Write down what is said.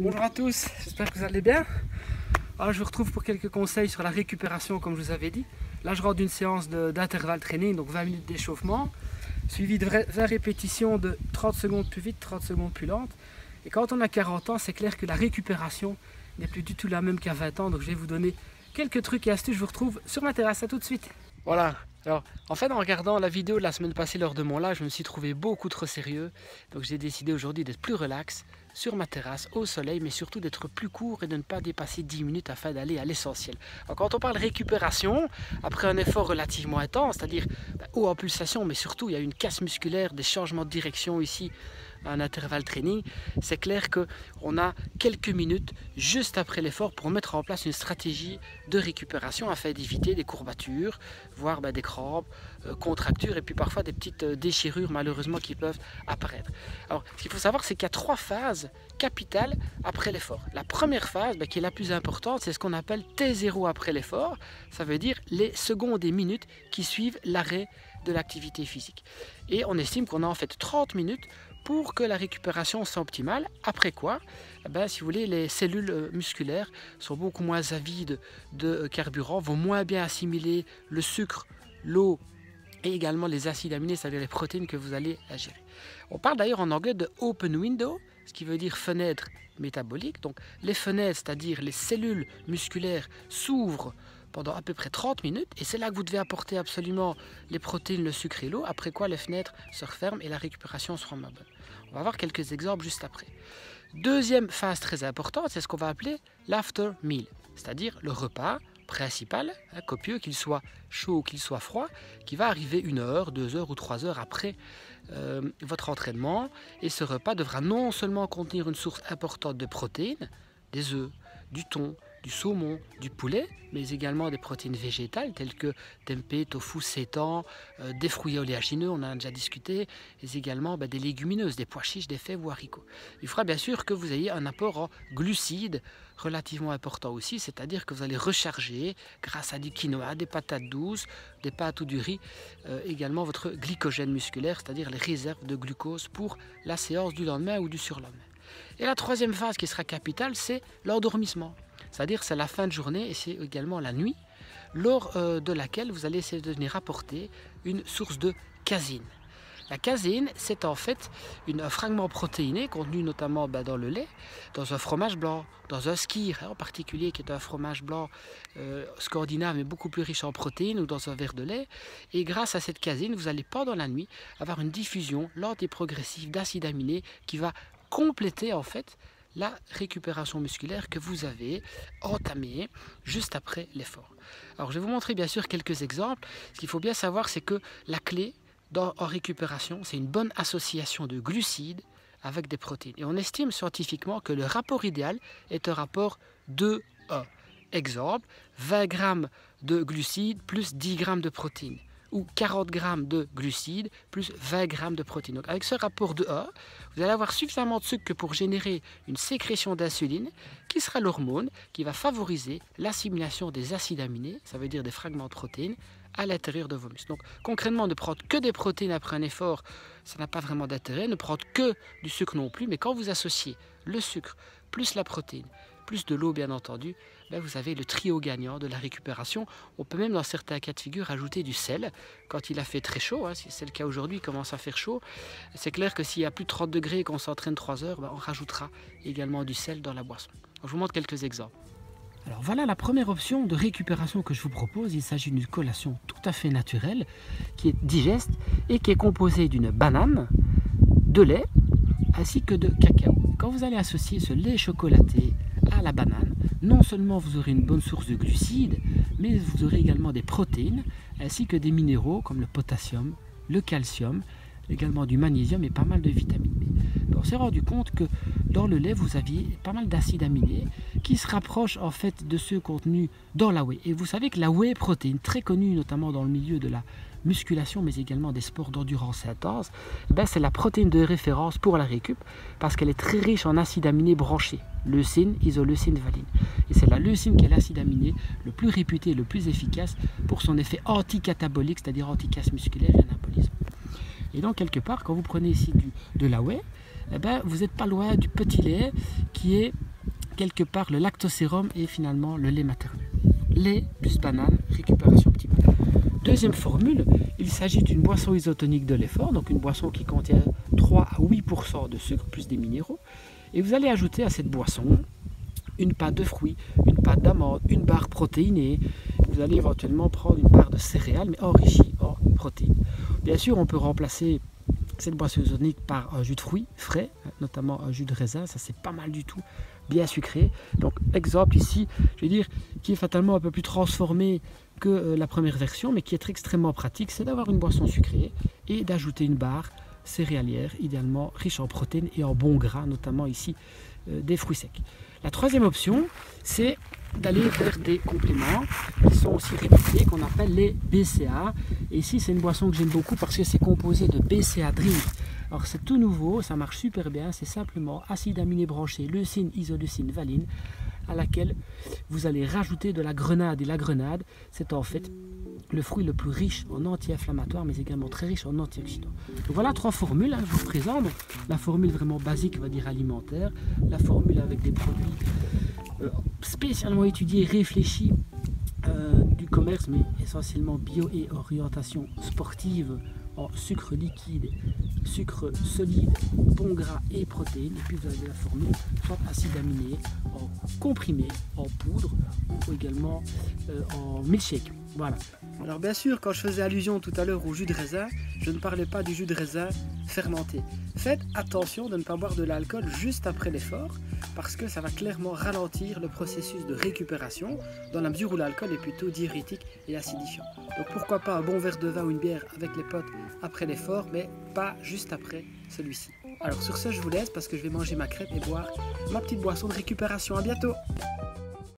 Bonjour à tous, j'espère que vous allez bien. Alors, je vous retrouve pour quelques conseils sur la récupération comme je vous avais dit. Là je rentre d'une séance d'intervalle training, donc 20 minutes d'échauffement, suivi de 20 répétitions de 30 secondes plus vite, 30 secondes plus lentes. Et quand on a 40 ans, c'est clair que la récupération n'est plus du tout la même qu'à 20 ans. Donc je vais vous donner quelques trucs et astuces, je vous retrouve sur ma terrasse, à tout de suite. Voilà, alors en fait en regardant la vidéo de la semaine passée lors de mon live, je me suis trouvé beaucoup trop sérieux. Donc j'ai décidé aujourd'hui d'être plus relax sur ma terrasse, au soleil, mais surtout d'être plus court et de ne pas dépasser 10 minutes afin d'aller à l'essentiel. Alors quand on parle récupération, après un effort relativement intense, c'est-à-dire haut en pulsation, mais surtout il y a une casse musculaire, des changements de direction ici, un intervalle training, c'est clair qu'on a quelques minutes juste après l'effort pour mettre en place une stratégie de récupération afin d'éviter des courbatures, voire des crampes, contractures et puis parfois des petites déchirures malheureusement qui peuvent apparaître. Alors ce qu'il faut savoir, c'est qu'il y a 3 phases capitales après l'effort. La première phase qui est la plus importante, c'est ce qu'on appelle T0 après l'effort. Ça veut dire les secondes et minutes qui suivent l'arrêt de l'activité physique. Et on estime qu'on a en fait 30 minutes pour que la récupération soit optimale. Après quoi, si vous voulez, les cellules musculaires sont beaucoup moins avides de carburant, vont moins bien assimiler le sucre, l'eau et également les acides aminés, c'est-à-dire les protéines que vous allez ingérer. On parle d'ailleurs en anglais de open window, ce qui veut dire fenêtre métabolique. Donc les fenêtres, c'est-à-dire les cellules musculaires, s'ouvrent pendant à peu près 30 minutes et c'est là que vous devez apporter absolument les protéines, le sucre et l'eau, après quoi les fenêtres se referment et la récupération sera moins bonne. On va voir quelques exemples juste après. Deuxième phase très importante, c'est ce qu'on va appeler l'after meal, c'est-à-dire le repas principal, copieux, qu'il soit chaud ou qu'il soit froid, qui va arriver 1 heure, 2 heures ou 3 heures après votre entraînement. Et ce repas devra non seulement contenir une source importante de protéines, des œufs, du thon, du saumon, du poulet, mais également des protéines végétales telles que tempeh, tofu, seitan, des fruits oléagineux, on en a déjà discuté, et également des légumineuses, des pois chiches, des fèves ou haricots. Il faudra bien sûr que vous ayez un apport en glucides relativement important aussi, c'est-à-dire que vous allez recharger grâce à du quinoa, des patates douces, des pâtes ou du riz, également votre glycogène musculaire, c'est-à-dire les réserves de glucose pour la séance du lendemain ou du surlendemain. Et la troisième phase qui sera capitale, c'est l'endormissement. C'est-à-dire c'est la fin de journée et c'est également la nuit, lors de laquelle vous allez essayer de venir apporter une source de caséine. La caséine, c'est en fait un fragment protéiné contenu notamment dans le lait, dans un fromage blanc, dans un skyr en particulier qui est un fromage blanc scandinave mais beaucoup plus riche en protéines, ou dans un verre de lait. Et grâce à cette caséine, vous allez pendant la nuit avoir une diffusion lente et progressive d'acides aminés qui va compléter en fait la récupération musculaire que vous avez entamée juste après l'effort. Alors je vais vous montrer bien sûr quelques exemples. Ce qu'il faut bien savoir, c'est que la clé en récupération, c'est une bonne association de glucides avec des protéines. Et on estime scientifiquement que le rapport idéal est un rapport 2:1. Exemple, 20 g de glucides plus 10 g de protéines, ou 40 g de glucides plus 20 g de protéines. Donc avec ce rapport 2:1, vous allez avoir suffisamment de sucre pour générer une sécrétion d'insuline, qui sera l'hormone qui va favoriser l'assimilation des acides aminés, ça veut dire des fragments de protéines, à l'intérieur de vos muscles. Donc concrètement, ne prendre que des protéines après un effort, ça n'a pas vraiment d'intérêt. Ne prendre que du sucre non plus, mais quand vous associez le sucre plus la protéine, plus de l'eau bien entendu, vous avez le trio gagnant de la récupération. On peut même dans certains cas de figure ajouter du sel quand il a fait très chaud, si c'est le cas aujourd'hui, il commence à faire chaud. C'est clair que s'il y a plus de 30 degrés et qu'on s'entraîne 3 heures, on rajoutera également du sel dans la boisson. Donc, je vous montre quelques exemples. Alors voilà la première option de récupération que je vous propose. Il s'agit d'une collation tout à fait naturelle, qui est digeste et qui est composée d'une banane, de lait ainsi que de cacao. Quand vous allez associer ce lait chocolaté à la banane, non seulement vous aurez une bonne source de glucides, mais vous aurez également des protéines ainsi que des minéraux comme le potassium, le calcium, également du magnésium et pas mal de vitamine B. On s'est rendu compte que dans le lait, vous aviez pas mal d'acides aminés qui se rapprochent en fait de ceux contenus dans la whey. Et vous savez que la whey protéine, très connue notamment dans le milieu de la musculation, mais également des sports d'endurance intense, c'est la protéine de référence pour la récup parce qu'elle est très riche en acides aminés branchés, leucine, isoleucine, valine. Et c'est la leucine qui est l'acide aminé le plus réputé, le plus efficace pour son effet anticatabolique, c'est-à-dire anti-casse musculaire et anabolisme. Et donc quelque part, quand vous prenez ici de la whey, eh ben, vous n'êtes pas loin du petit lait qui est quelque part le lactosérum et finalement le lait maternel. Lait plus banane, récupération optimale. Deuxième formule, il s'agit d'une boisson isotonique de l'effort, donc une boisson qui contient 3 à 8% de sucre plus des minéraux. Et vous allez ajouter à cette boisson une pâte de fruits, une pâte d'amande, une barre protéinée. Vous allez éventuellement prendre une barre de céréales, mais enrichie en protéines. Bien sûr, on peut remplacer cette boisson isotonique par un jus de fruits frais, notamment un jus de raisin, ça c'est pas mal du tout, bien sucré. Donc exemple ici, je vais dire, qui est fatalement un peu plus transformé que la première version, mais qui est extrêmement pratique, c'est d'avoir une boisson sucrée et d'ajouter une barre céréalière, idéalement riche en protéines et en bons gras, notamment ici des fruits secs. La troisième option, c'est d'aller vers des compléments qui sont aussi réputés, qu'on appelle les BCA. Et ici, c'est une boisson que j'aime beaucoup parce que c'est composé de BCA Drink. Alors c'est tout nouveau, ça marche super bien, c'est simplement acide aminé branché, leucine, isoleucine, valine, à laquelle vous allez rajouter de la grenade. Et la grenade, c'est en fait le fruit le plus riche en anti-inflammatoires, mais également très riche en antioxydants. Donc voilà 3 formules, je vous présente. Donc, la formule vraiment basique, on va dire alimentaire, la formule avec des produits spécialement étudiés et réfléchis du commerce, mais essentiellement bio et orientation sportive en sucre liquide, sucre solide, bon gras et protéines. Et puis vous avez la formule soit acide aminé en comprimé, en poudre ou également en milkshake. Voilà. Alors bien sûr, quand je faisais allusion tout à l'heure au jus de raisin, je ne parlais pas du jus de raisin fermenté. Faites attention de ne pas boire de l'alcool juste après l'effort, parce que ça va clairement ralentir le processus de récupération, dans la mesure où l'alcool est plutôt diurétique et acidifiant. Donc pourquoi pas un bon verre de vin ou une bière avec les potes après l'effort, mais pas juste après celui-ci. Alors sur ce, je vous laisse parce que je vais manger ma crêpe et boire ma petite boisson de récupération. À bientôt!